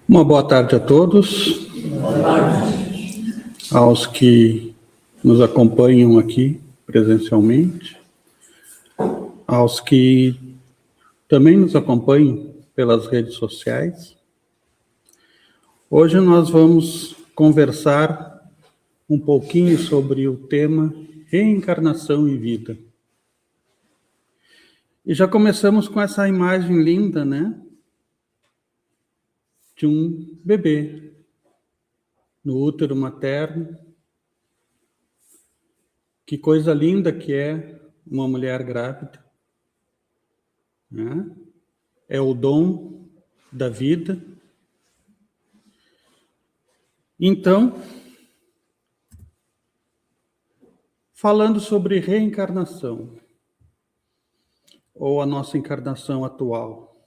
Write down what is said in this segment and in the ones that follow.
Uma boa tarde a todos, aos que nos acompanham aqui presencialmente, aos que também nos acompanham pelas redes sociais. Hoje nós vamos conversar um pouquinho sobre o tema reencarnação e vida. E já começamos com essa imagem linda, né? De um bebê no útero materno. Que coisa linda que é uma mulher grávida, né? É o dom da vida. Então, falando sobre reencarnação, ou a nossa encarnação atual,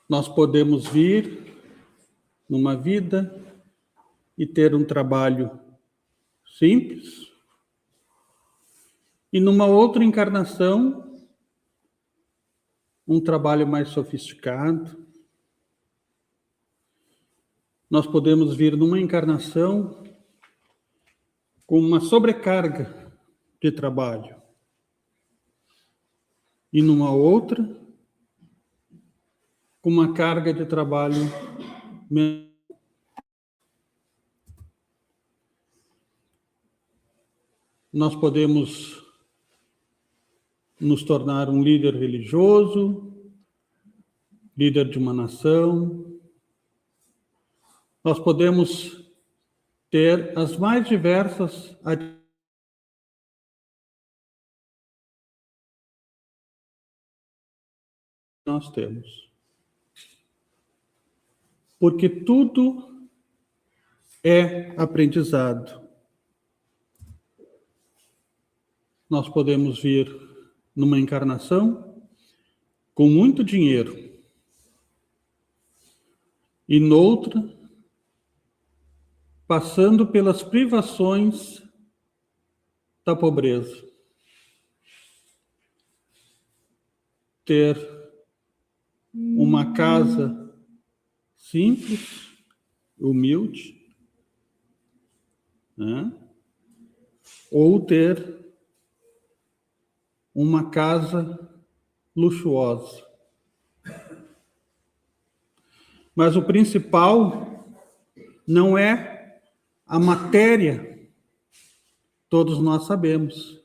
nós podemos vir numa vida e ter um trabalho simples, e numa outra encarnação, um trabalho mais sofisticado. Nós podemos vir numa encarnação com uma sobrecarga de trabalho, e numa outra, com uma carga de trabalho menor. Nós podemos nos tornar um líder religioso, líder de uma nação. Nós podemos ter as mais diversas nós temos. Porque tudo é aprendizado. Nós podemos vir numa encarnação com muito dinheiro e noutra passando pelas privações da pobreza. Ter uma casa simples, humilde, né? Ou ter uma casa luxuosa. Mas o principal não é a matéria, todos nós sabemos.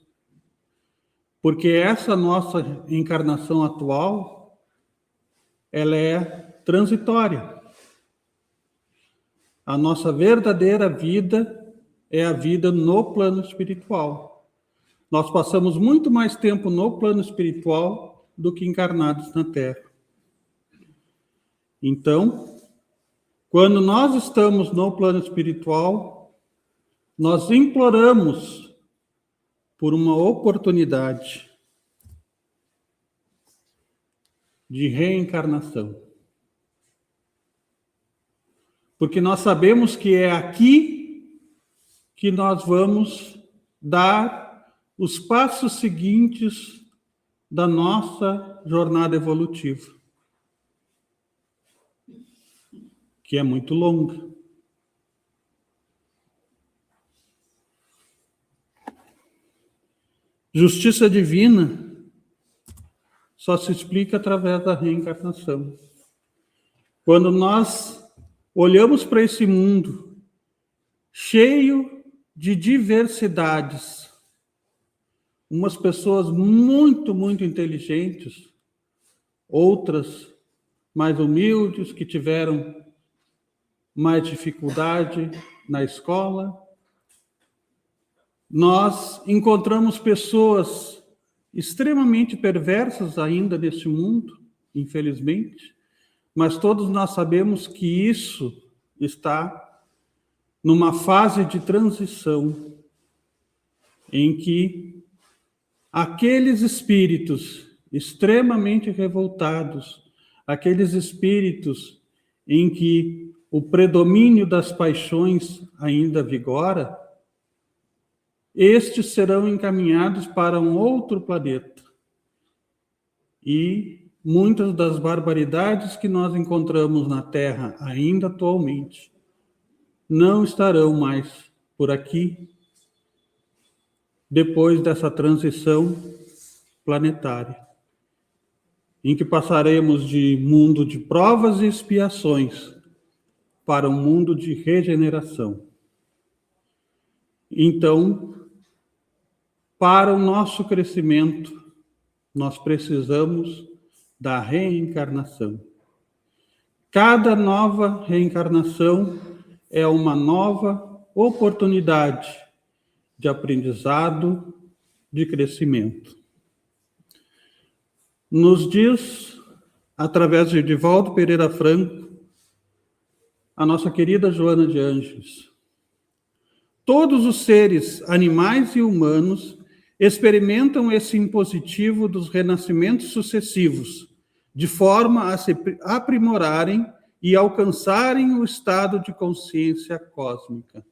Porque essa nossa encarnação atual, ela é transitória. A nossa verdadeira vida é a vida no plano espiritual. Nós passamos muito mais tempo no plano espiritual do que encarnados na Terra. Então, quando nós estamos no plano espiritual, nós imploramos por uma oportunidade de reencarnação. Porque nós sabemos que é aqui que nós vamos dar os passos seguintes da nossa jornada evolutiva, que é muito longa. Justiça divina só se explica através da reencarnação. Quando nós olhamos para esse mundo cheio de diversidades, umas pessoas muito, muito inteligentes, outras mais humildes, que tiveram mais dificuldade na escola. Nós encontramos pessoas extremamente perversas ainda neste mundo, infelizmente, mas todos nós sabemos que isso está numa fase de transição, em que aqueles espíritos extremamente revoltados, aqueles espíritos em que o predomínio das paixões ainda vigora, estes serão encaminhados para um outro planeta, E muitas das barbaridades que nós encontramos na Terra ainda atualmente não estarão mais por aqui depois dessa transição planetária, em que passaremos de mundo de provas e expiações para um mundo de regeneração. Então, para o nosso crescimento, nós precisamos da reencarnação. Cada nova reencarnação é uma nova oportunidade de aprendizado, de crescimento. Nos diz, através de Divaldo Pereira Franco, a nossa querida Joana de Ângeles: todos os seres, animais e humanos, experimentam esse impositivo dos renascimentos sucessivos, de forma a se aprimorarem e alcançarem o estado de consciência cósmica.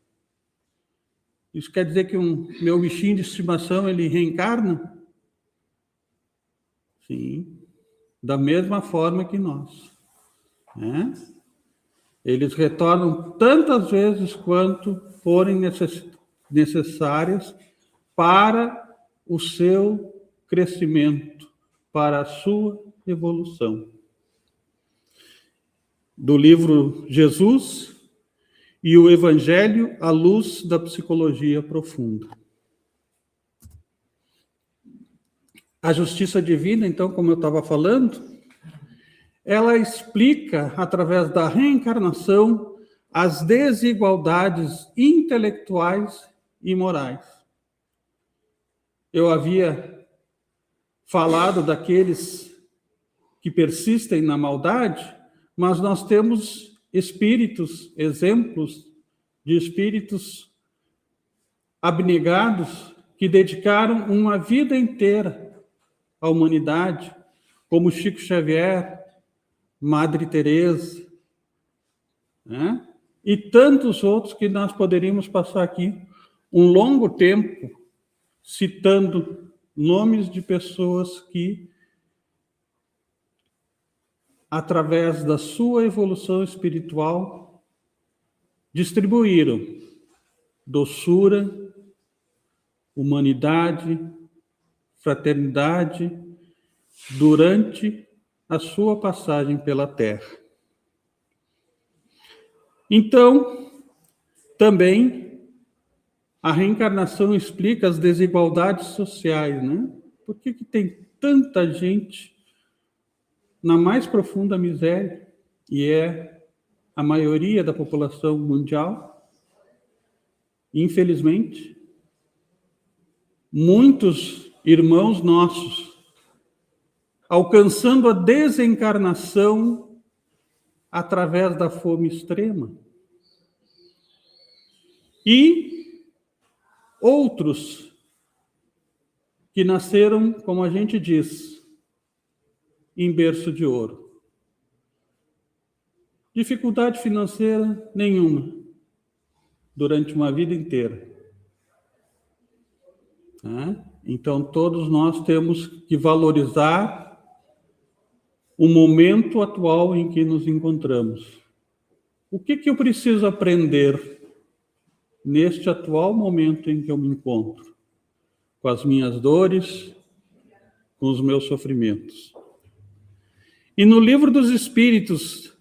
Isso quer dizer que meu bichinho de estimação, ele reencarna? Sim, da mesma forma que nós. Né? Eles retornam tantas vezes quanto forem necessárias para o seu crescimento, para a sua evolução. Do livro Jesus e o Evangelho à luz da psicologia profunda. A justiça divina, então, como eu estava falando, ela explica, através da reencarnação, as desigualdades intelectuais e morais. Eu havia falado daqueles que persistem na maldade, mas nós temos espíritos, exemplos de espíritos abnegados que dedicaram uma vida inteira à humanidade, como Chico Xavier, Madre Teresa, né? E tantos outros que nós poderíamos passar aqui um longo tempo citando nomes de pessoas que, através da sua evolução espiritual, distribuíram doçura, humanidade, fraternidade durante a sua passagem pela Terra. Então, também a reencarnação explica as desigualdades sociais, né? Por que tem tanta gente na mais profunda miséria, e é a maioria da população mundial? Infelizmente, muitos irmãos nossos alcançando a desencarnação através da fome extrema. E outros que nasceram, como a gente diz, em berço de ouro. Dificuldade financeira nenhuma durante uma vida inteira. Então, todos nós temos que valorizar o momento atual em que nos encontramos. O que eu preciso aprender neste atual momento em que eu me encontro? Com as minhas dores, com os meus sofrimentos. E no Livro dos Espíritos,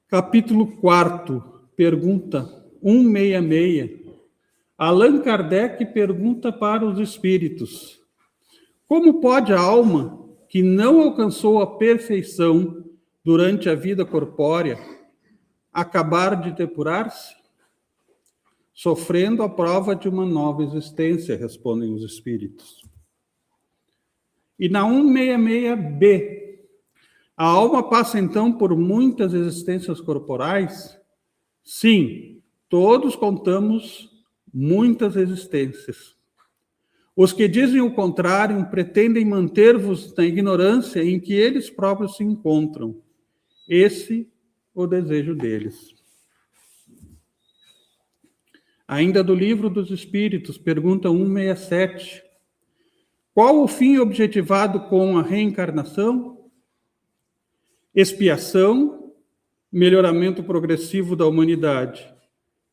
capítulo 4, pergunta 166, Allan Kardec pergunta para os espíritos: como pode a alma que não alcançou a perfeição durante a vida corpórea acabar de depurar-se? Sofrendo a prova de uma nova existência, respondem os espíritos. E na 166b, a alma passa então por muitas existências corporais? Sim, todos contamos muitas existências. Os que dizem o contrário pretendem manter-vos na ignorância em que eles próprios se encontram. Esse o desejo deles. Ainda do Livro dos Espíritos, pergunta 167. Qual o fim objetivado com a reencarnação? Expiação, melhoramento progressivo da humanidade.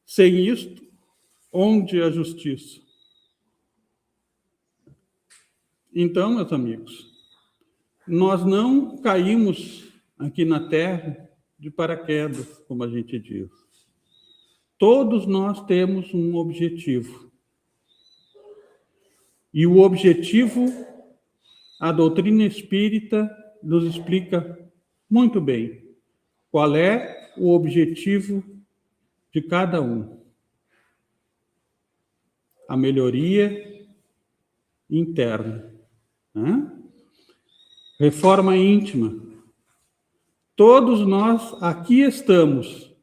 Sem isto, onde a justiça? Então, meus amigos, nós não caímos aqui na Terra de paraquedas, como a gente diz. Todos nós temos um objetivo. E o objetivo, a doutrina espírita nos explica muito bem qual é o objetivo de cada um. A melhoria interna. Né? Reforma íntima. Todos nós aqui estamos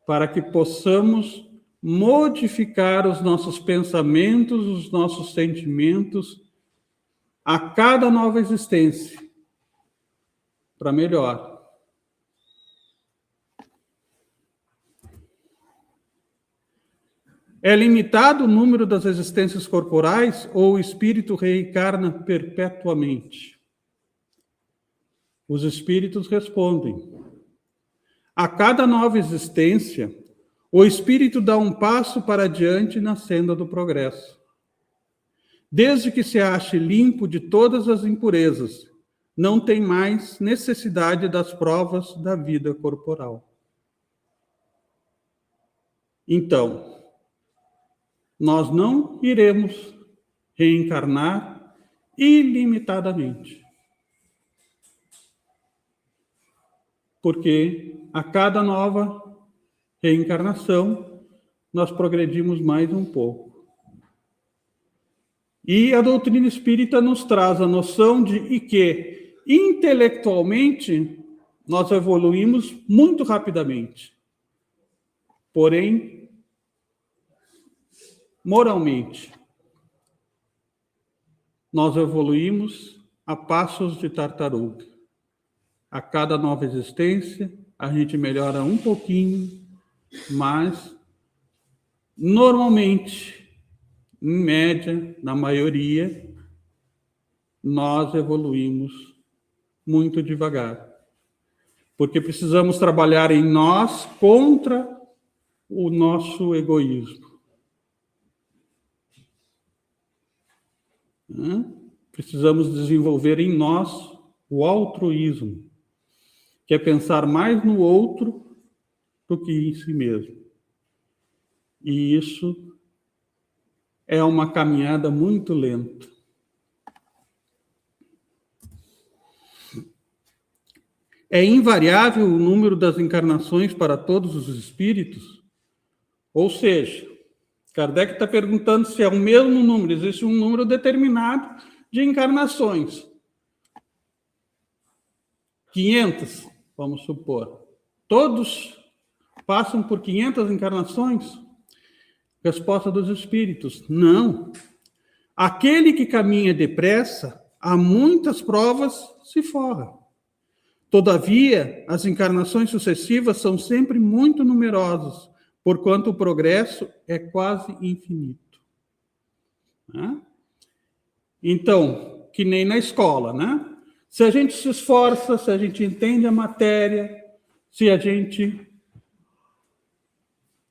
para que possamos modificar os nossos pensamentos, os nossos sentimentos a cada nova existência, para melhor. É limitado o número das existências corporais ou o espírito reencarna perpetuamente? Os espíritos respondem: a cada nova existência, o espírito dá um passo para adiante na senda do progresso. Desde que se ache limpo de todas as impurezas, não tem mais necessidade das provas da vida corporal. Então, nós não iremos reencarnar ilimitadamente. Porque a cada nova reencarnação, nós progredimos mais um pouco. E a doutrina espírita nos traz a noção de que, intelectualmente, nós evoluímos muito rapidamente. Porém, moralmente, nós evoluímos a passos de tartaruga. A cada nova existência, a gente melhora um pouquinho, mas, normalmente, em média, na maioria, nós evoluímos muito devagar. Porque precisamos trabalhar em nós contra o nosso egoísmo. Precisamos desenvolver em nós o altruísmo, que é pensar mais no outro do que em si mesmo. E isso é uma caminhada muito lenta. É invariável o número das encarnações para todos os espíritos? Ou seja, Kardec está perguntando se é o mesmo número, existe um número determinado de encarnações. 500, vamos supor. Todos passam por 500 encarnações? Resposta dos espíritos: não. Aquele que caminha depressa, a muitas provas se forra. Todavia, as encarnações sucessivas são sempre muito numerosas, porquanto o progresso é quase infinito. Né? Então, que nem na escola, né? Se a gente se esforça, se a gente entende a matéria, se a gente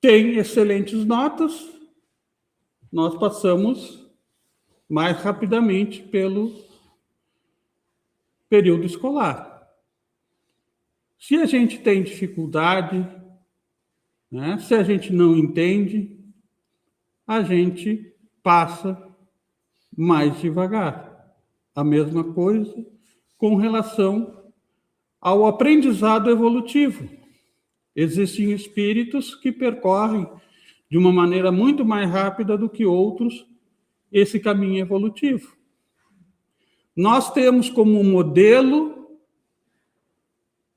tem excelentes notas, nós passamos mais rapidamente pelo período escolar. Se a gente tem dificuldade, né, se a gente não entende, a gente passa mais devagar. A mesma coisa com relação ao aprendizado evolutivo. Existem espíritos que percorrem de uma maneira muito mais rápida do que outros esse caminho evolutivo. Nós temos como modelo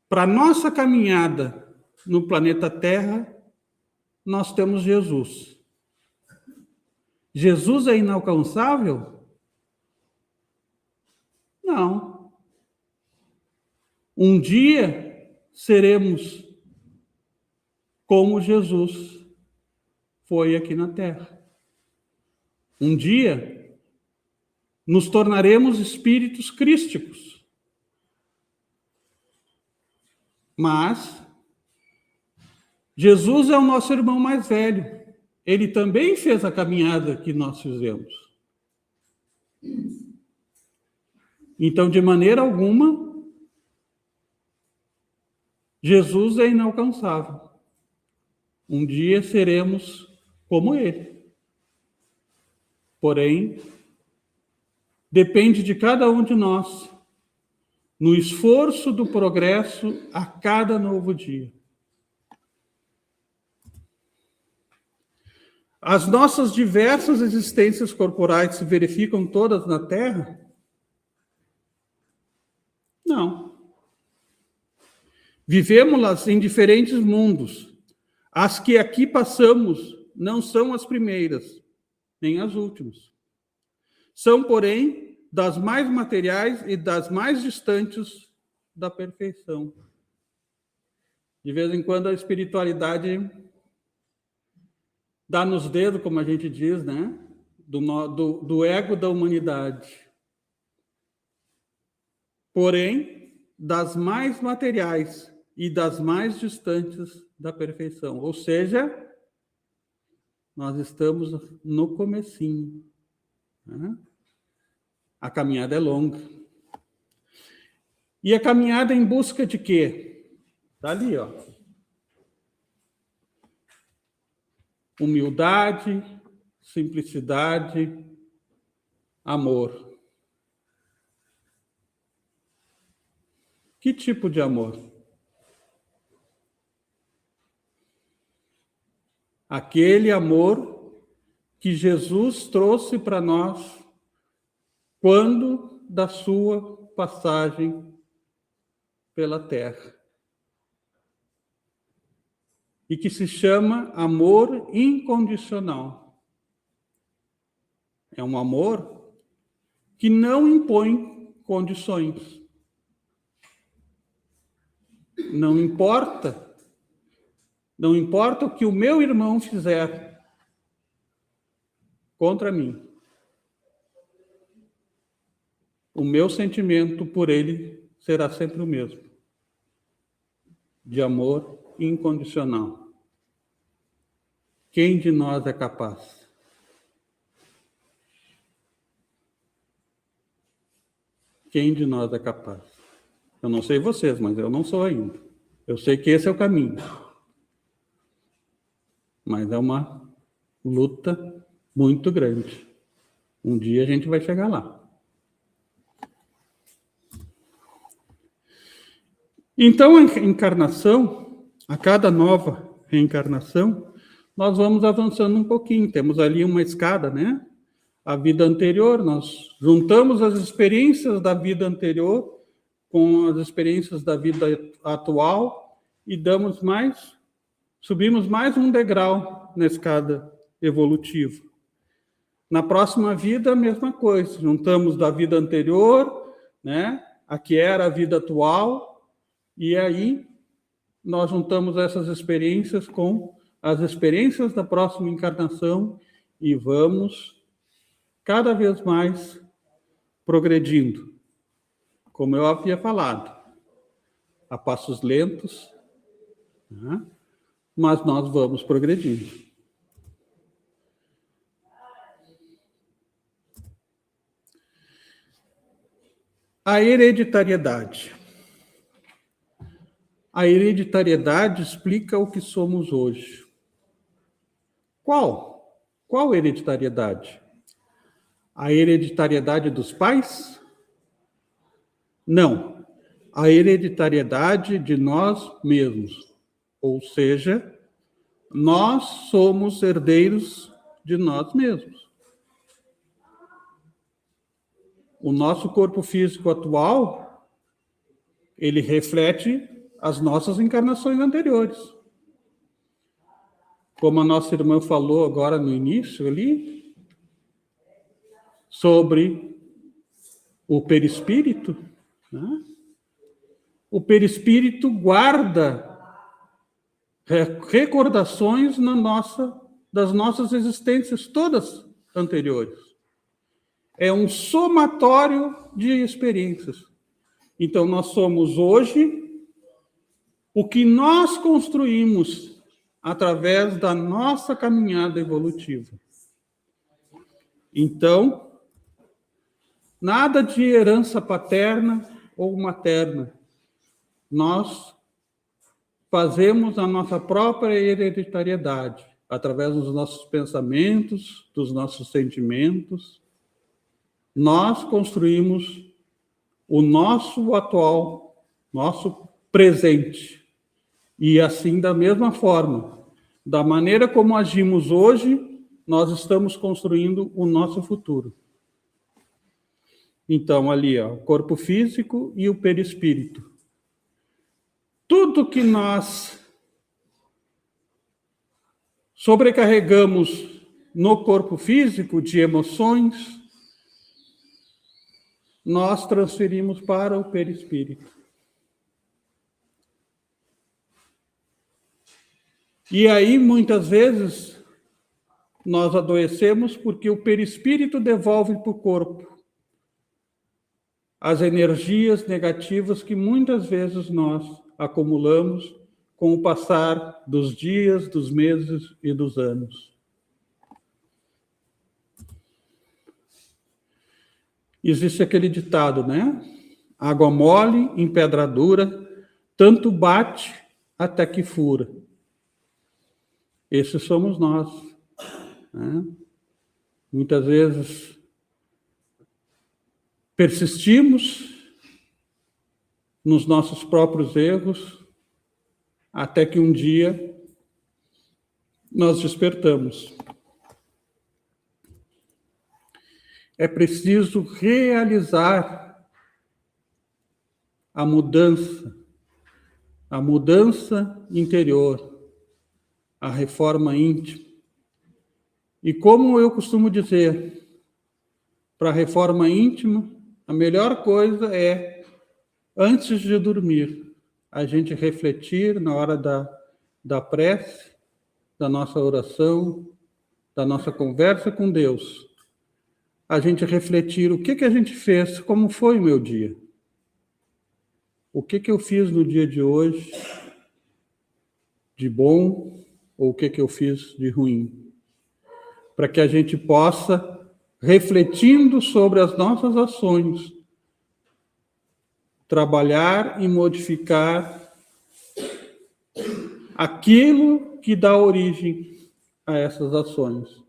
para nossa caminhada no planeta Terra, nós temos Jesus. Jesus é inalcançável? Não. Um dia seremos como Jesus foi aqui na Terra. Um dia nos tornaremos espíritos crísticos. Mas Jesus é o nosso irmão mais velho. Ele também fez a caminhada que nós fizemos. Então, de maneira alguma, Jesus é inalcançável. Um dia seremos como ele. Porém, depende de cada um de nós, no esforço do progresso a cada novo dia. As nossas diversas existências corporais se verificam todas na Terra? Não. Vivemos-las em diferentes mundos. As que aqui passamos não são as primeiras, nem as últimas. São, porém, das mais materiais e das mais distantes da perfeição. De vez em quando a espiritualidade dá nos dedos, como a gente diz, né? Do ego da humanidade. Porém, das mais materiais e das mais distantes da perfeição. Ou seja, nós estamos no comecinho. Né? A caminhada é longa. E a caminhada em busca de quê? Está ali, ó. Humildade, simplicidade, amor. Que tipo de amor? Aquele amor que Jesus trouxe para nós quando da sua passagem pela terra. E que se chama amor incondicional. É um amor que não impõe condições. Não importa o que o meu irmão fizer contra mim. O meu sentimento por ele será sempre o mesmo. De amor incondicional. Quem de nós é capaz? Quem de nós é capaz? Eu não sei vocês, mas eu não sou ainda. Eu sei que esse é o caminho. Mas é uma luta muito grande. Um dia a gente vai chegar lá. Então, a encarnação, a cada nova reencarnação, nós vamos avançando um pouquinho. Temos ali uma escada, né? A vida anterior, nós juntamos as experiências da vida anterior com as experiências da vida atual e subimos mais um degrau na escada evolutiva. Na próxima vida, a mesma coisa. Juntamos da vida anterior, né? A que era a vida atual, e aí nós juntamos essas experiências com as experiências da próxima encarnação e vamos cada vez mais progredindo. Como eu havia falado, a passos lentos, né? Mas nós vamos progredindo. A hereditariedade. A hereditariedade explica o que somos hoje. Qual? Qual hereditariedade? A hereditariedade dos pais? Não. A hereditariedade de nós mesmos. Ou seja, nós somos herdeiros de nós mesmos. O nosso corpo físico atual, ele reflete as nossas encarnações anteriores. Como a nossa irmã falou agora no início ali, sobre o perispírito, né? O perispírito guarda recordações das nossas existências todas anteriores. é um somatório de experiências. Então, nós somos hoje o que nós construímos através da nossa caminhada evolutiva. Então, nada de herança paterna ou materna. Nós fazemos a nossa própria hereditariedade, através dos nossos pensamentos, dos nossos sentimentos. Nós construímos o nosso atual, nosso presente. E assim, da mesma forma, da maneira como agimos hoje, nós estamos construindo o nosso futuro. Então, ali, ó, o corpo físico e o perispírito. Tudo que nós sobrecarregamos no corpo físico de emoções, nós transferimos para o perispírito. E aí, muitas vezes, nós adoecemos porque o perispírito devolve para o corpo as energias negativas que muitas vezes nós acumulamos com o passar dos dias, dos meses e dos anos. Existe aquele ditado, né? Água mole em pedra dura, tanto bate até que fura. Esses somos nós, né? Muitas vezes persistimos nos nossos próprios erros, até que um dia nós despertamos. É preciso realizar a mudança interior, a reforma íntima. E como eu costumo dizer, para a reforma íntima, a melhor coisa é, antes de dormir, a gente refletir na hora da prece, da nossa oração, da nossa conversa com Deus. A gente refletir o que a gente fez, como foi o meu dia. O que eu fiz no dia de hoje de bom ou o que eu fiz de ruim. Para que a gente possa, refletindo sobre as nossas ações, trabalhar e modificar aquilo que dá origem a essas ações,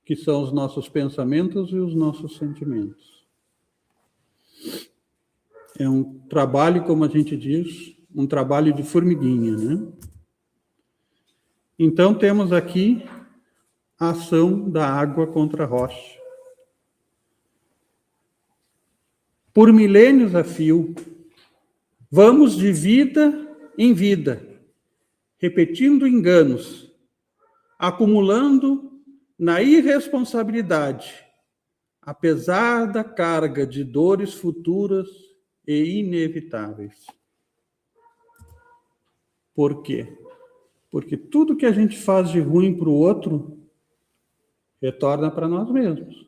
que são os nossos pensamentos e os nossos sentimentos. É um trabalho, como a gente diz, um trabalho de formiguinha, né? Então, temos aqui a ação da água contra a rocha. Por milênios a fio, vamos de vida em vida, repetindo enganos, acumulando na irresponsabilidade, apesar da carga de dores futuras e inevitáveis. Por quê? Porque tudo que a gente faz de ruim para o outro, retorna para nós mesmos.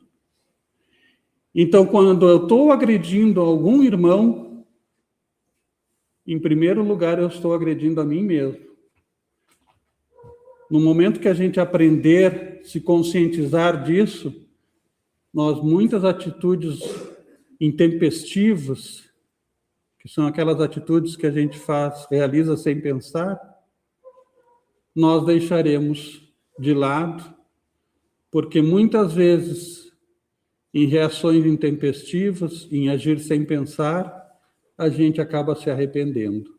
Então, quando eu estou agredindo algum irmão, em primeiro lugar, eu estou agredindo a mim mesmo. No momento que a gente aprender, se conscientizar disso, muitas atitudes intempestivas, que são aquelas atitudes que a gente realiza sem pensar, nós deixaremos de lado, porque muitas vezes, em reações intempestivas, em agir sem pensar, a gente acaba se arrependendo.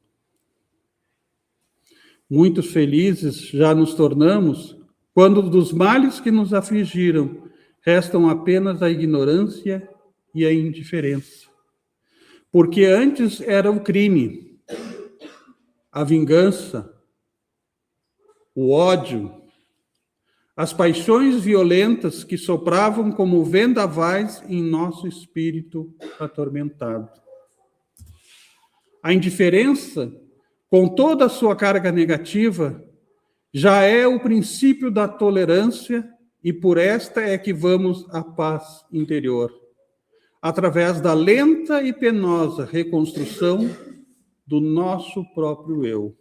Muito felizes já nos tornamos quando dos males que nos afligiram restam apenas a ignorância e a indiferença. Porque antes era o crime, a vingança, o ódio, as paixões violentas que sopravam como vendavais em nosso espírito atormentado. A indiferença, com toda a sua carga negativa, já é o princípio da tolerância e por esta é que vamos à paz interior. através da lenta e penosa reconstrução do nosso próprio eu.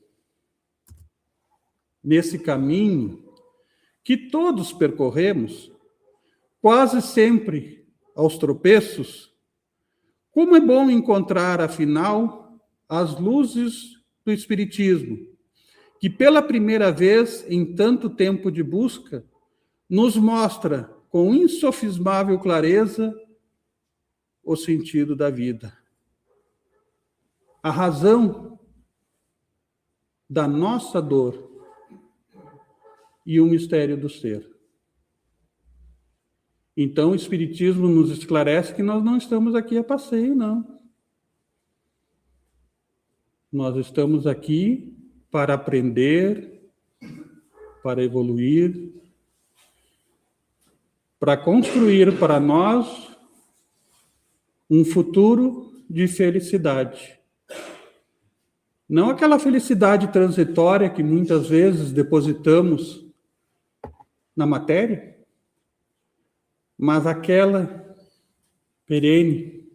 Nesse caminho que todos percorremos, quase sempre aos tropeços, como é bom encontrar, afinal, as luzes do Espiritismo, que pela primeira vez em tanto tempo de busca, nos mostra com insofismável clareza o sentido da vida. A razão da nossa dor e o mistério do ser. Então, o Espiritismo nos esclarece que nós não estamos aqui a passeio, não. Nós estamos aqui para aprender, para evoluir, para construir para nós um futuro de felicidade. Não aquela felicidade transitória que muitas vezes depositamos na matéria, mas aquela perene,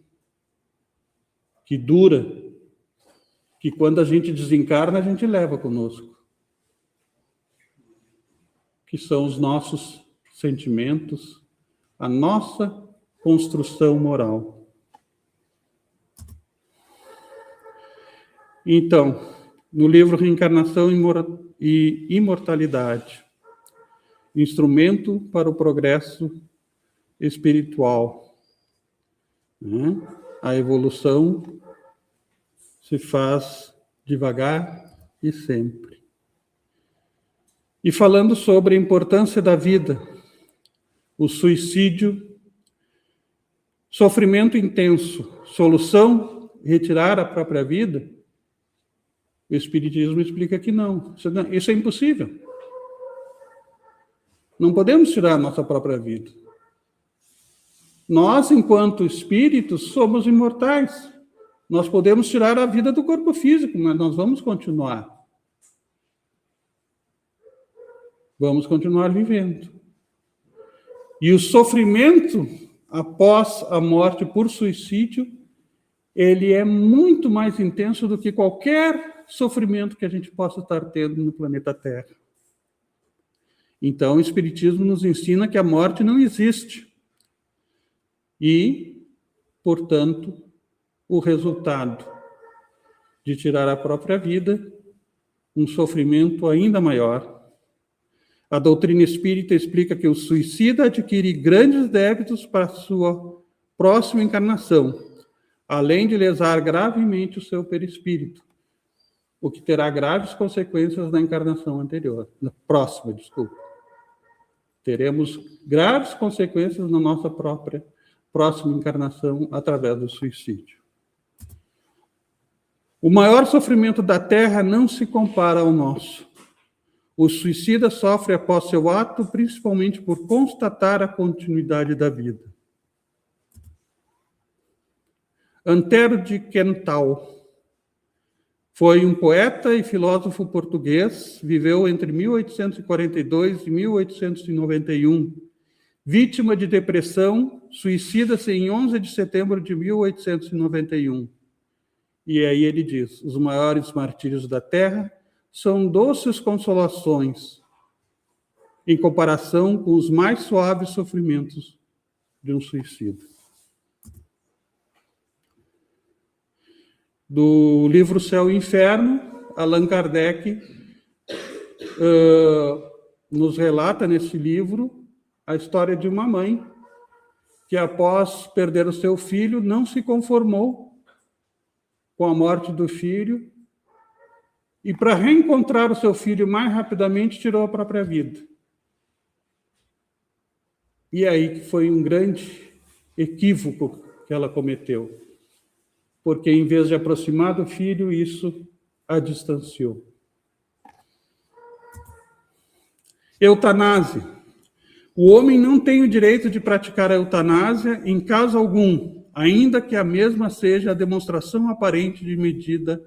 que dura, que quando a gente desencarna, a gente leva conosco. Que são os nossos sentimentos, a nossa construção moral. Então, no livro Reencarnação e Imortalidade, instrumento para o progresso espiritual, né? A evolução se faz devagar e sempre. E falando sobre a importância da vida, o suicídio, sofrimento intenso, solução, retirar a própria vida, o Espiritismo explica que não, isso é impossível. Não podemos tirar a nossa própria vida. Nós, enquanto espíritos, somos imortais. Nós podemos tirar a vida do corpo físico, mas nós vamos continuar. Vamos continuar vivendo. E o sofrimento após a morte por suicídio, ele é muito mais intenso do que qualquer sofrimento que a gente possa estar tendo no planeta Terra. Então, o Espiritismo nos ensina que a morte não existe. E, portanto, o resultado de tirar a própria vida, um sofrimento ainda maior. A doutrina espírita explica que o suicida adquire grandes débitos para a sua próxima encarnação, além de lesar gravemente o seu perispírito, o que terá graves consequências na encarnação anterior, na próxima, desculpa. Teremos graves consequências na nossa própria próxima encarnação através do suicídio. O maior sofrimento da Terra não se compara ao nosso. O suicida sofre após seu ato, principalmente por constatar a continuidade da vida. Antero de Quental foi um poeta e filósofo português, viveu entre 1842 e 1891, vítima de depressão, suicida-se em 11 de setembro de 1891. E aí ele diz: os maiores martírios da terra são doces consolações em comparação com os mais suaves sofrimentos de um suicida. Do livro Céu e Inferno, Allan Kardec nos relata nesse livro a história de uma mãe que, após perder o seu filho, não se conformou com a morte do filho e, para reencontrar o seu filho mais rapidamente, tirou a própria vida. E aí que foi um grande equívoco que ela cometeu, porque, em vez de aproximar do filho, isso a distanciou. Eutanásia. O homem não tem o direito de praticar a eutanásia em caso algum, ainda que a mesma seja a demonstração aparente de medida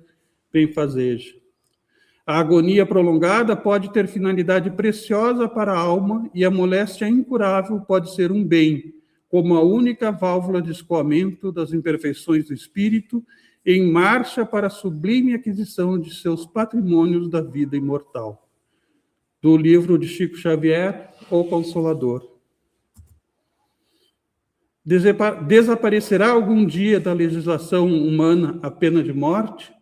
benfazeja. A agonia prolongada pode ter finalidade preciosa para a alma e a moléstia incurável pode ser um bem, como a única válvula de escoamento das imperfeições do espírito, em marcha para a sublime aquisição de seus patrimônios da vida imortal. Do livro de Chico Xavier, O Consolador. Desaparecerá algum dia da legislação humana a pena de morte?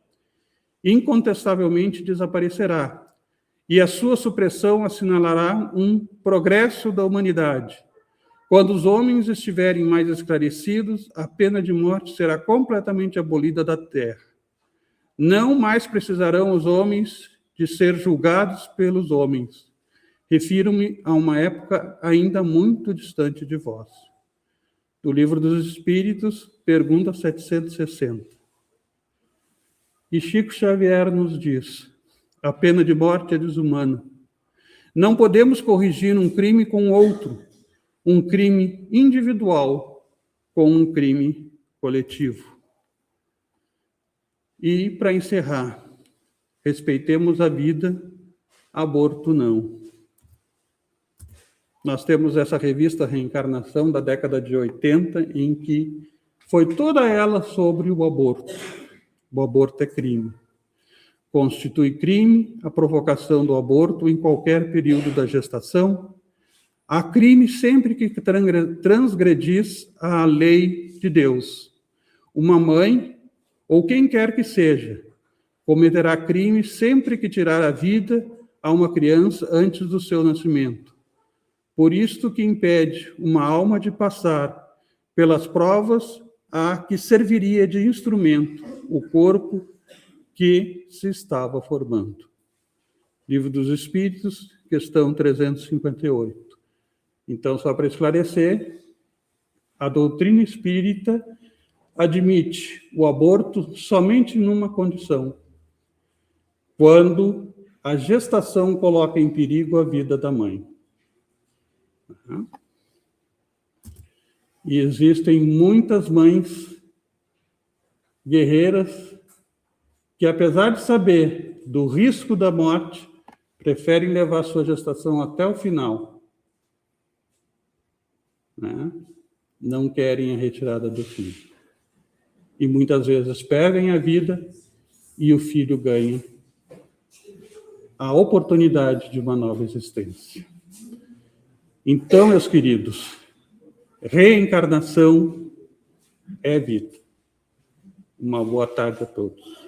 Incontestavelmente desaparecerá, e a sua supressão assinalará um progresso da humanidade. Quando os homens estiverem mais esclarecidos, a pena de morte será completamente abolida da terra. Não mais precisarão os homens de ser julgados pelos homens. Refiro-me a uma época ainda muito distante de vós. Do Livro dos Espíritos, pergunta 760. E Chico Xavier nos diz: a pena de morte é desumana. Não podemos corrigir um crime com outro, um crime individual com um crime coletivo. E, para encerrar, respeitemos a vida, aborto não. Nós temos essa revista Reencarnação da década de 80, em que foi toda ela sobre o aborto. O aborto é crime. Constitui crime a provocação do aborto em qualquer período da gestação. Há crime sempre que transgredis a lei de Deus. Uma mãe, ou quem quer que seja, cometerá crime sempre que tirar a vida a uma criança antes do seu nascimento. Por isto que impede uma alma de passar pelas provas a que serviria de instrumento o corpo que se estava formando. Livro dos Espíritos, questão 358. Então, só para esclarecer, a doutrina espírita admite o aborto somente numa condição: quando a gestação coloca em perigo a vida da mãe. E existem muitas mães guerreiras que, apesar de saber do risco da morte, preferem levar sua gestação até o final. Não querem a retirada do filho. E muitas vezes perdem a vida e o filho ganha a oportunidade de uma nova existência. Então, meus queridos, reencarnação é vida. Uma boa tarde a todos.